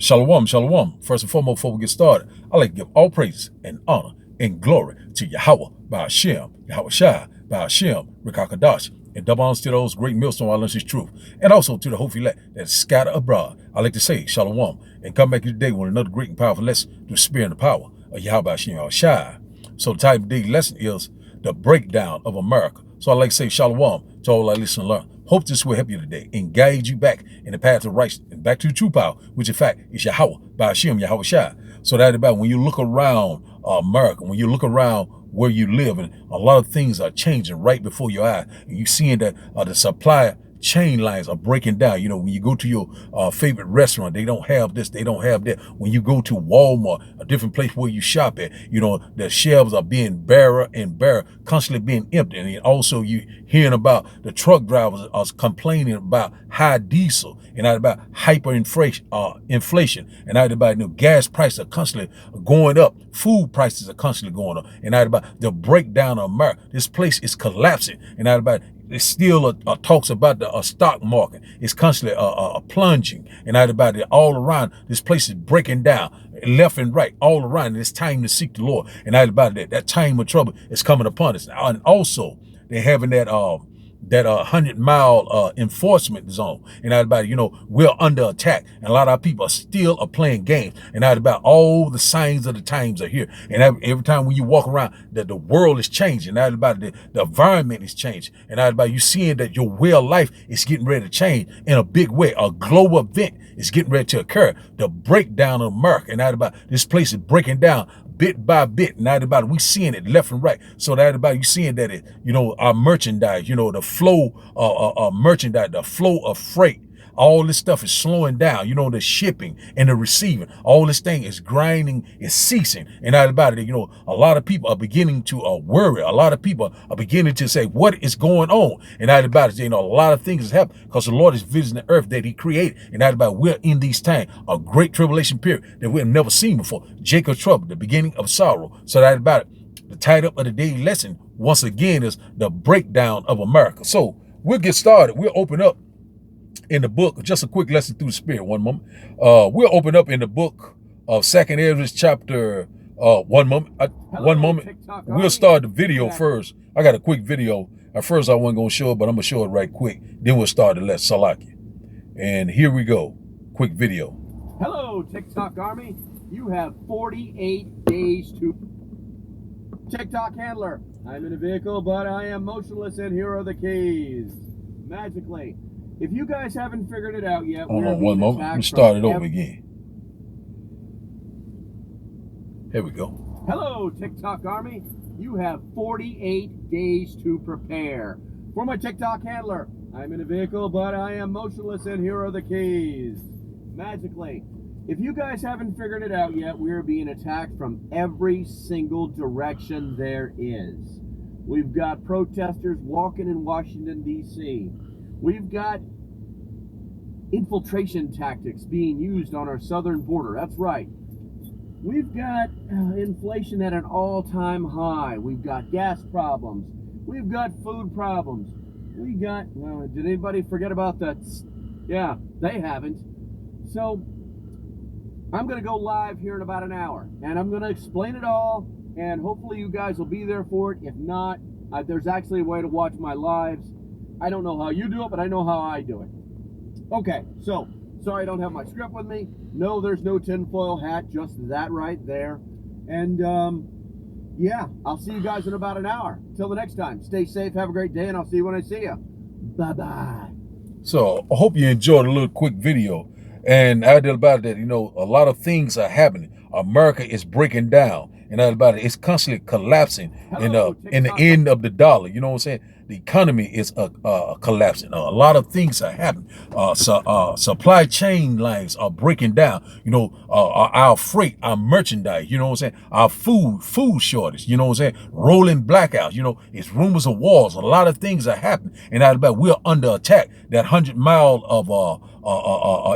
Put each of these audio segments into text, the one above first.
Shalom, shalom. First and foremost, before we get started, I'd like to give all praise and honor and glory to Yahweh, Ba'ashem, Yahweh Shai, Ba'ashem, Rekakadash, and double honors to those great millstone who learn his truth, and also to the hope elect that is scattered abroad. I'd like to say shalom and come back today with another great and powerful lesson through the spirit and the power of Yahweh, Ba'ashem, Yahweh Shai. So the title of today's lesson is the breakdown of America. So I'd like to say shalom to all our listeners and learn. Hope this will help you today and guide you back in the path of righteousness and back to the true power, which in fact is Yahweh, Ba'ashem, Yahweh Shai. So that about when you look around America, when you look around where you live, and a lot of things are changing right before your eyes, and you seeing that the supply chain lines are breaking down. You know, when you go to your favorite restaurant, they don't have this, they don't have that. When you go to Walmart, a different place where you shop at, you know, the shelves are being barer and barer, constantly being empty. And also you hearing about the truck drivers are complaining about high diesel and not about hyperinflation, and not about gas prices are constantly going up, food prices are constantly going up, and not about the breakdown of America. This place is collapsing, and not about it still talks about the stock market. It's constantly plunging, and not about it all around. This place is breaking down left and right, all around. And it's time to seek the Lord, and not about that time of trouble is coming upon us. And also, they're having that 100-mile enforcement zone, and not about we're under attack, and a lot of our people are still playing games, and not about all the signs of the times are here. And every time when you walk around, that the world is changing, not about the environment is changing, and not about you seeing that your way of life is getting ready to change in a big way. A global event is getting ready to occur. The breakdown of America, and not about this place is breaking down bit by bit, not about it. We seeing it left and right. So that about you seeing that it, our merchandise, the flow of merchandise, the flow of freight, all this stuff is slowing down. The shipping and the receiving, all this thing is grinding, is ceasing. And not about it, a lot of people are beginning to worry. A lot of people are beginning to say, what is going on? And not about it, a lot of things is happening because the Lord is visiting the earth that he created. And not about we're in these times, a great tribulation period that we've never seen before. Jacob's trouble, the beginning of sorrow. So that about it, the title of the daily lesson, once again, is the breakdown of America. So we'll get started. We'll open up in the book, just a quick lesson through the spirit. One moment. We'll open up in the book of 2nd Ezra chapter, one moment. We'll start the video first. I got a quick video. At first I wasn't going to show it, but I'm going to show it right quick. Then we'll start the lesson. Salaki. And here we go. Quick video. Hello, TikTok Army. You have 48 days to... TikTok handler. I'm in a vehicle, but I am motionless, and here are the keys. Magically. If you guys haven't figured it out yet, hold on one moment. Let me start it over again. Here we go. Hello, TikTok Army. You have 48 days to prepare. For my TikTok handler, I'm in a vehicle, but I am motionless, and here are the keys. Magically. If you guys haven't figured it out yet, we are being attacked from every single direction there is. We've got protesters walking in Washington, D.C. We've got infiltration tactics being used on our southern border. That's right. We've got inflation at an all-time high. We've got gas problems. We've got food problems. We got, well, did anybody forget about that? Yeah, they haven't. So I'm going to go live here in about an hour, and I'm going to explain it all, and hopefully you guys will be there for it. If not, there's actually a way to watch my lives. I don't know how you do it, but I know how I do it. Okay, so, sorry I don't have my script with me. No, there's no tinfoil hat, just that right there. And, yeah, I'll see you guys in about an hour. Till the next time, stay safe, have a great day, and I'll see you when I see you. Bye-bye. So, I hope you enjoyed a little quick video. And I did about that, a lot of things are happening. America is breaking down. And about it, it's constantly collapsing in the end of the dollar. You know what I'm saying? The economy is collapsing. A lot of things are happening. Supply chain lines are breaking down. Our freight, our merchandise. You know what I'm saying? Our food shortage. You know what I'm saying? Rolling blackouts. It's rumors of wars. A lot of things are happening. And about we're under attack. That 100-mile of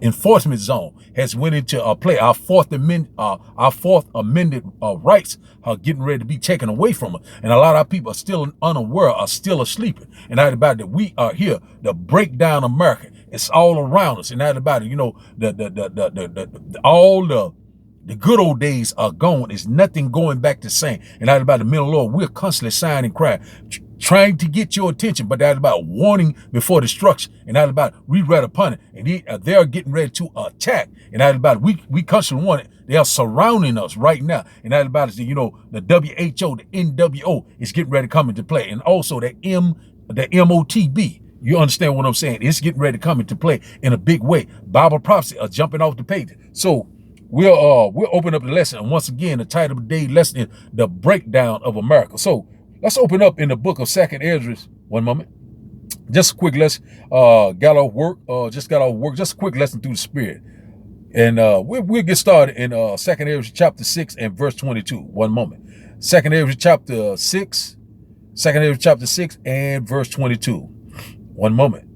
enforcement zone has went into play. Our fourth amended rights are getting ready to be taken away from us, and a lot of people are still unaware, are still asleep. And that about that we are here to break down America. It's all around us, and that about it. You know, all the good old days are gone. There's nothing going back the same. And that about the middle Lord, we're constantly sighing and crying, trying to get your attention, but that's about warning before destruction. And that's about we read upon it, and they're getting ready to attack. And that's about we constantly want it. They are surrounding us right now. And that's about it. You know, the WHO, the NWO is getting ready to come into play, and also the MOTB. You understand what I'm saying? It's getting ready to come into play in a big way. Bible prophecy are jumping off the page. So we'll open up the lesson. And once again, the title of the day lesson is The Breakdown of America. So let's open up in the book of 2nd Ezra. One moment. Just a quick lesson. Got off work. Just a quick lesson through the Spirit. And we'll get started in 2nd Ezra chapter 6 and verse 22. One moment. 2nd Ezra chapter 6. 2nd Ezra chapter 6 and verse 22. One moment.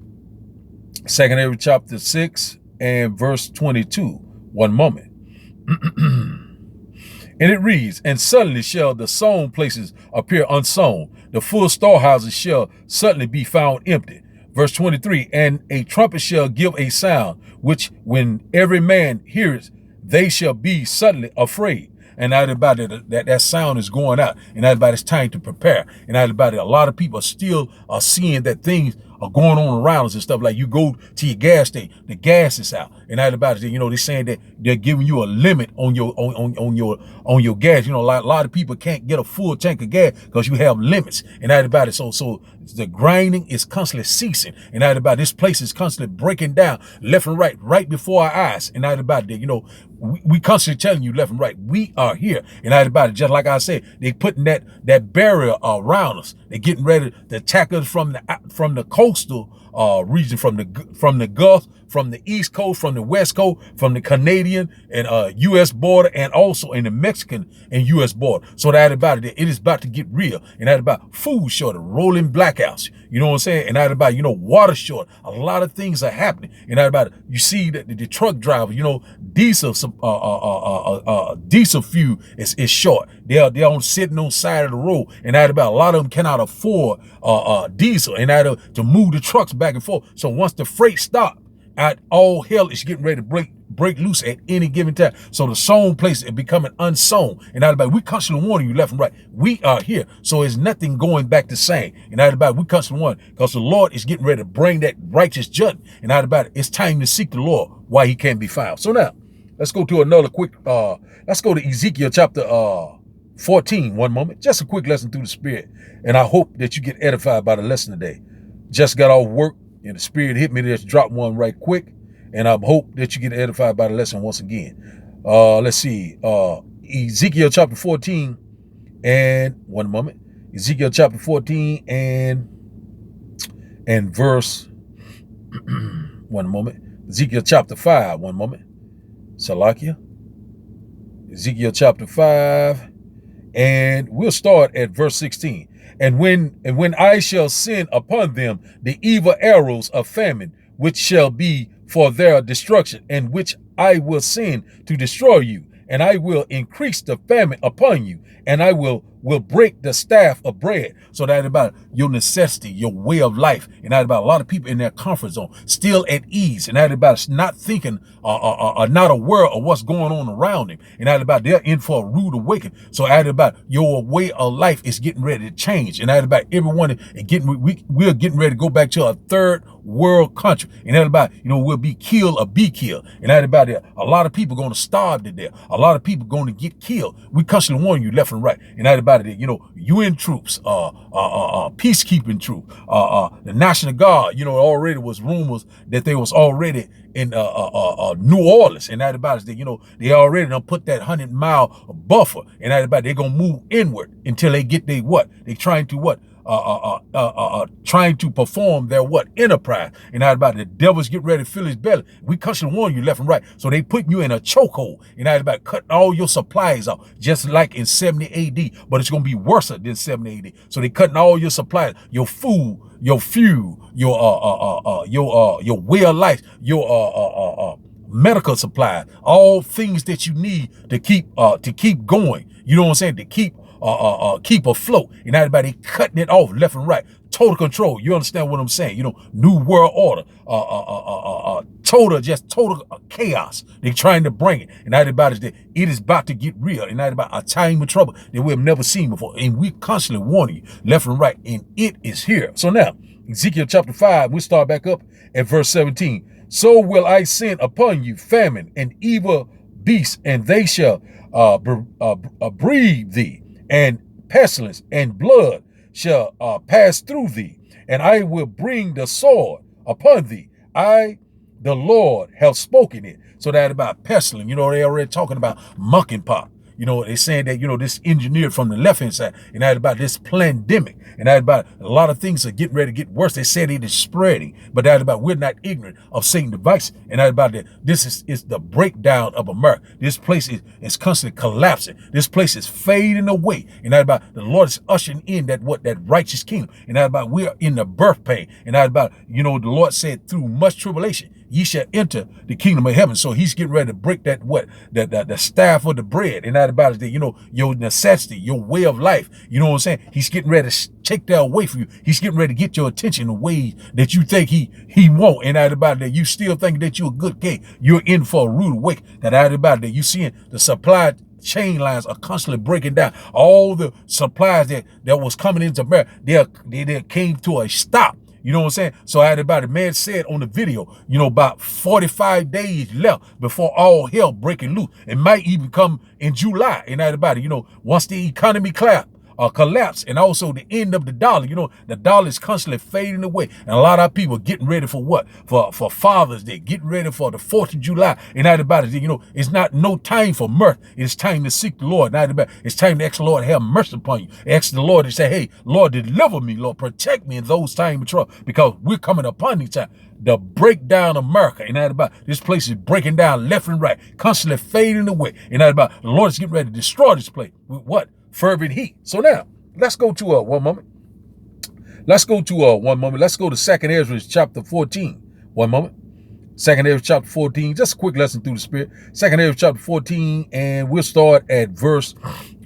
2nd Ezra chapter 6 and verse 22. One moment. And it reads, and suddenly shall the sown places appear unsown. The full storehouses shall suddenly be found empty. Verse 23, and a trumpet shall give a sound, which when every man hears, they shall be suddenly afraid. And that about it, that sound is going out. And that about it's time to prepare. And that about it, a lot of people still are seeing that things are going on around us and stuff. Like you go to your gas station, the gas is out. And that about it, you know, they're saying that they're giving you a limit on your gas. You know, a lot of people can't get a full tank of gas because you have limits. And that about it. So the grinding is constantly ceasing. And that about this place is constantly breaking down left and right before our eyes. And that about it, you know, we constantly telling you left and right, we are here. And that about it, just like I said, they putting that barrier around us. They're getting ready to attack us from the coastal region, from the Gulf, from the East Coast, from the West Coast, from the Canadian and U.S. border, and also in the Mexican and U.S. border. So that about it is about to get real. And that about food shortage, rolling blackouts. You know what I'm saying? And that about, you know, water short. A lot of things are happening. And that about, you see that the truck driver, you know, diesel fuel is short. They're on sitting on side of the road. And that about, a lot of them cannot afford diesel and that to move the trucks back and forth. So once the freight stops, all hell is getting ready to break loose at any given time. So the sown place is becoming unsown. And that about, we constantly warning you left and right. We are here. So there's nothing going back the same. And that about, we constantly warning, because the Lord is getting ready to bring that righteous judgment. And that about it, it's time to seek the Lord while he can't be found. So now, let's go to another quick, let's go to Ezekiel chapter 14. One moment. Just a quick lesson through the Spirit. And I hope that you get edified by the lesson today. Just got off work, and the Spirit hit me to just drop one right quick. And I hope that you get edified by the lesson once again. Let's see. Ezekiel chapter 14 and one moment. Ezekiel chapter 14 and verse one moment. Ezekiel chapter 5, one moment. Salakia. Ezekiel chapter 5. And we'll start at verse 16. And when I shall send upon them the evil arrows of famine, which shall be for their destruction, and which I will send to destroy you, and I will increase the famine upon you, and I will break the staff of bread. So that about your necessity, your way of life, and that about a lot of people in their comfort zone, still at ease, and that about not thinking, not aware of what's going on around them, and that about they're in for a rude awakening. So that about your way of life is getting ready to change, and that about everyone we're getting ready to go back to a third world country, and that about, you know, we'll be killed or be killed, and that about it, a lot of people going to starve to death, a lot of people going to get killed. We constantly warn you left and right, and that about it, you know, UN troops, peacekeeping troops, the National Guard, you know, already was rumors that they was already in New Orleans, and that about it, you know, they already done put that 100-mile buffer, and that about they're gonna move inward until they get they trying to trying to perform their what enterprise. And how about the devils get ready to fill his belly. We constantly warn you left and right. So they put you in a chokehold. And how about cutting all your supplies off, just like in 70 AD. But it's gonna be worse than 70 AD. So they cutting all your supplies, your food, your fuel, your way of life, your medical supplies, all things that you need to keep going. You know what I'm saying? To keep afloat. And everybody cutting it off left and right. Total control. You understand what I'm saying? You know, new world order. Total chaos. They're trying to bring it. And everybody's there. It is about to get real. And everybody a time of trouble that we have never seen before. And we constantly warning you left and right. And it is here. So now, Ezekiel chapter 5, we start back up at verse 17. So will I send upon you famine and evil beasts, and they shall breathe thee, and pestilence and blood shall pass through thee, and I will bring the sword upon thee. I, the Lord, have spoken it. So that about pestilence, you know, they already talking about monkeypox. You know, they're saying that, you know, this engineered from the left-hand side, and that about this pandemic, and that about a lot of things are getting ready to get worse. They said it is spreading, but that about we're not ignorant of Satan's device, and that about that this is the breakdown of America. This place is constantly collapsing. This place is fading away, and that about the Lord is ushering in that righteous kingdom, and that about we are in the birth pain, and that about, you know, the Lord said through much tribulation ye shall enter the kingdom of heaven. So he's getting ready to break that the staff of the bread, and that about it, that, you know, your necessity, your way of life. You know what I'm saying? He's getting ready to take that away from you. He's getting ready to get your attention in ways that you think he won't. And that about that you still think that you're a good king. You're in for a rude awakening. That about that you seeing the supply chain lines are constantly breaking down. All the supplies that was coming into America, they came to a stop. You know what I'm saying? So I had about it. Man said on the video, you know, about 45 days left before all hell breaking loose. It might even come in July. And that about it, you know, once the economy collapse, and also the end of the dollar. You know, the dollar is constantly fading away, and a lot of people getting ready for what? For Father's Day, getting ready for the 4th of July. And that about it, you know, it's not no time for mirth. It's time to seek the Lord. Not about it's time to ask the Lord to have mercy upon you. Ask the Lord to say, hey, Lord, deliver me, Lord, protect me in those times of trouble, because we're coming upon these times. The breakdown of America, and that about this place is breaking down left and right, constantly fading away. And that about the Lord is getting ready to destroy this place with what? Fervent heat. So now let's go to one moment. Let's go to 2nd Ezra chapter 14. One moment. 2nd Ezra chapter 14. Just a quick lesson through the Spirit. 2nd Ezra chapter 14, and we'll start at verse.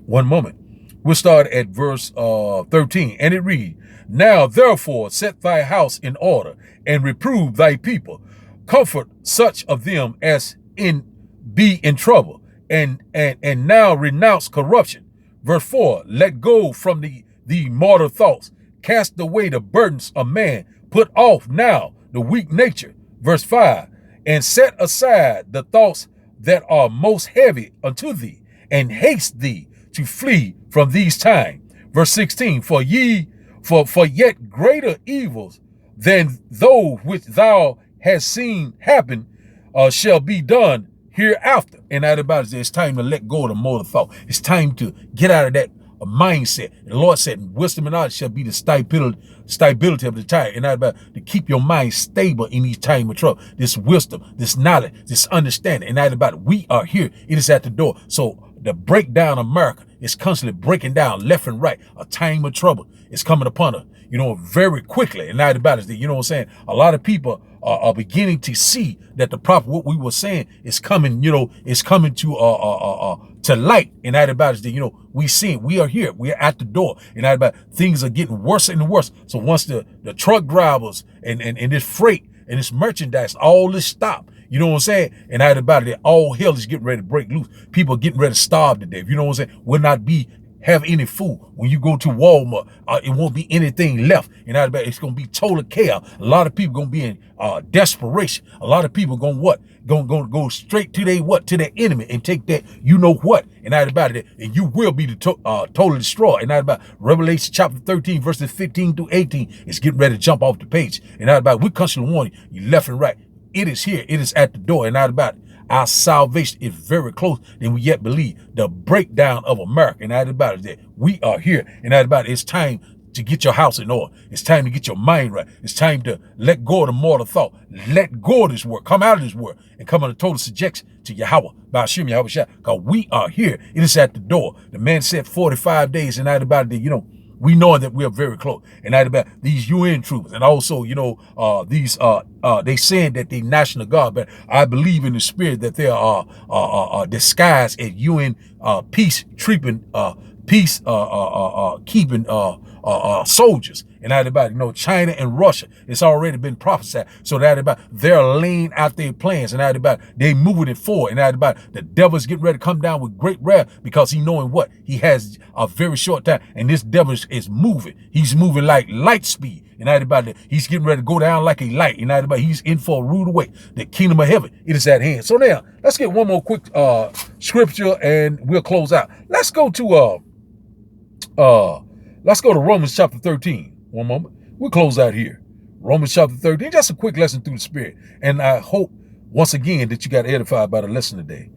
One moment. We'll start at verse 13, and it reads, now therefore set thy house in order, and reprove thy people. Comfort such of them as be in trouble, and now renounce corruption. Verse 4, let go from the mortal thoughts. Cast away the burdens of man. Put off now the weak nature. Verse 5, and set aside the thoughts that are most heavy unto thee, and haste thee to flee from these times. Verse 16, for yet greater evils than those which thou hast seen happen shall be done hereafter. And that about it, it's time to let go of the mortal thought. It's time to get out of that mindset. And the Lord said, wisdom and knowledge shall be the stability of the time. And that about to keep your mind stable in these times of trouble. This wisdom, this knowledge, this understanding. And that about it, we are here. It is at the door. So the breakdown of America is constantly breaking down left and right. A time of trouble is coming upon us, you know, very quickly. And that about it, you know what I'm saying? A lot of people are beginning to see that the prophet, what we were saying, is coming, you know, is coming to light. And that about it, you know, we see it. We are here. We are at the door. And that about things are getting worse and worse. So once the truck drivers and this freight and this merchandise, all this stop, you know what I'm saying? And that about it, all hell is getting ready to break loose. People are getting ready to starve to death. You know what I'm saying? Will not have any food. When you go to Walmart, it won't be anything left. And that about it's going to be total chaos. A lot of people going to be in desperation. A lot of people going to go straight to their enemy and take that, you know what, and that about it, and you will be totally destroyed. And that about Revelation chapter 13, verses 15 through 18 is getting ready to jump off the page. And that about we constantly warning you left and right. It is here. It is at the door. And that about our salvation is very close than we yet believe. The breakdown of America. And that about it, that we are here. And that about it's time to get your house in order. It's time to get your mind right. It's time to let go of the mortal thought. Let go of this world. Come out of this world and come under total subjection to Yahweh, Ba'ashim Yahweh Shai. Because we are here. It is at the door. The man said 45 days and night about it. We know that we are very close. And night about these UN troops. And also, they saying that they National Guard, but I believe in the spirit that they are disguised as UN peace keeping soldiers. And that about, China and Russia, it's already been prophesied. So that about they're laying out their plans, and that about they moving it forward. And that about the devil's getting ready to come down with great wrath because he knowing what? He has a very short time, and this devil is moving. He's moving like light speed. And that about that he's getting ready to go down like a light. And that about he's in for a rude away. The kingdom of heaven, it is at hand. So now let's get one more quick scripture and we'll close out. Let's go to Romans chapter 13. One moment. We'll close out here. Romans chapter 13. Just a quick lesson through the spirit. And I hope once again that you got edified by the lesson today.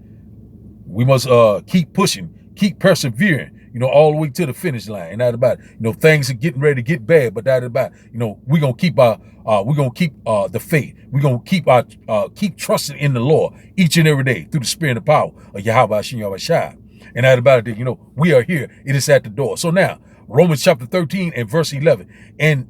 We must keep pushing, keep persevering, all the way to the finish line. And that about, things are getting ready to get bad, but that about, we're gonna keep the faith. We're gonna keep trusting in the Lord each and every day through the spirit and power of Yahweh Yahweh Shai. And that about it, we are here. It is at the door. So now, Romans chapter 13 and verse 11. And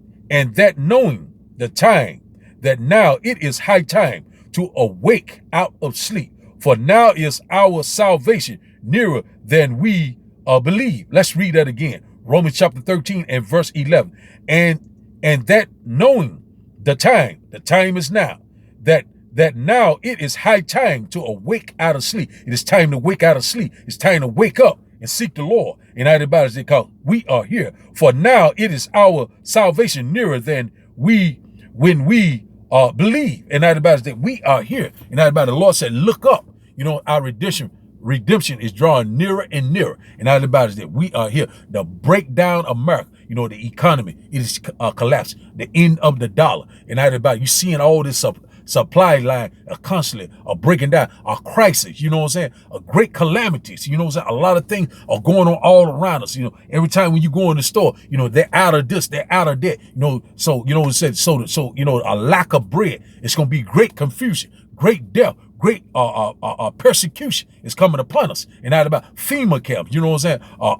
that knowing the time, that now it is high time to awake out of sleep. For now is our salvation nearer than we believe. Let's read that again. Romans chapter 13 and verse 11. And that knowing the time is now, that now it is high time to awake out of sleep. It is time to wake out of sleep. It's time to wake up and seek the Lord. And that about it because we are here. For now it is our salvation nearer than when we believe. And that about it that we are here. And that about the Lord said, look up. Our redemption is drawing nearer and nearer. And that about it that we are here. The breakdown of America. The economy, it is collapsed. The end of the dollar. And that about you seeing all this supply line constantly breaking down, a crisis, a great calamities, a lot of things are going on all around us. Every time when you go in the store, they're out of this, they're out of that, so a lack of bread, it's going to be great confusion, great death, great persecution is coming upon us. And that about FEMA camps,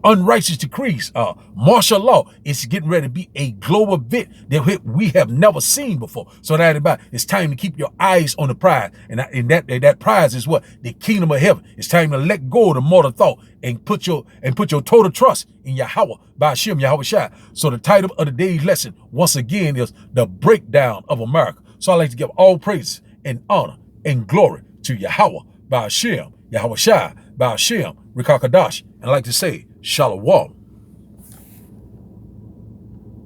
unrighteous decrees, martial law. It's getting ready to be a global event that we have never seen before. So that about it's time to keep your eyes on the prize. And that prize is what? The kingdom of heaven. It's time to let go of the mortal thought and put your total trust in Yahweh, Ba'ashim Yahweh Shai. So the title of today's lesson, once again, is The Breakdown of America. So I like to give all praise and honor and glory to Yahweh, Ba'ashim Yahweh Shai, Ba'ashim Rikakadash, and I like to say, Shalom.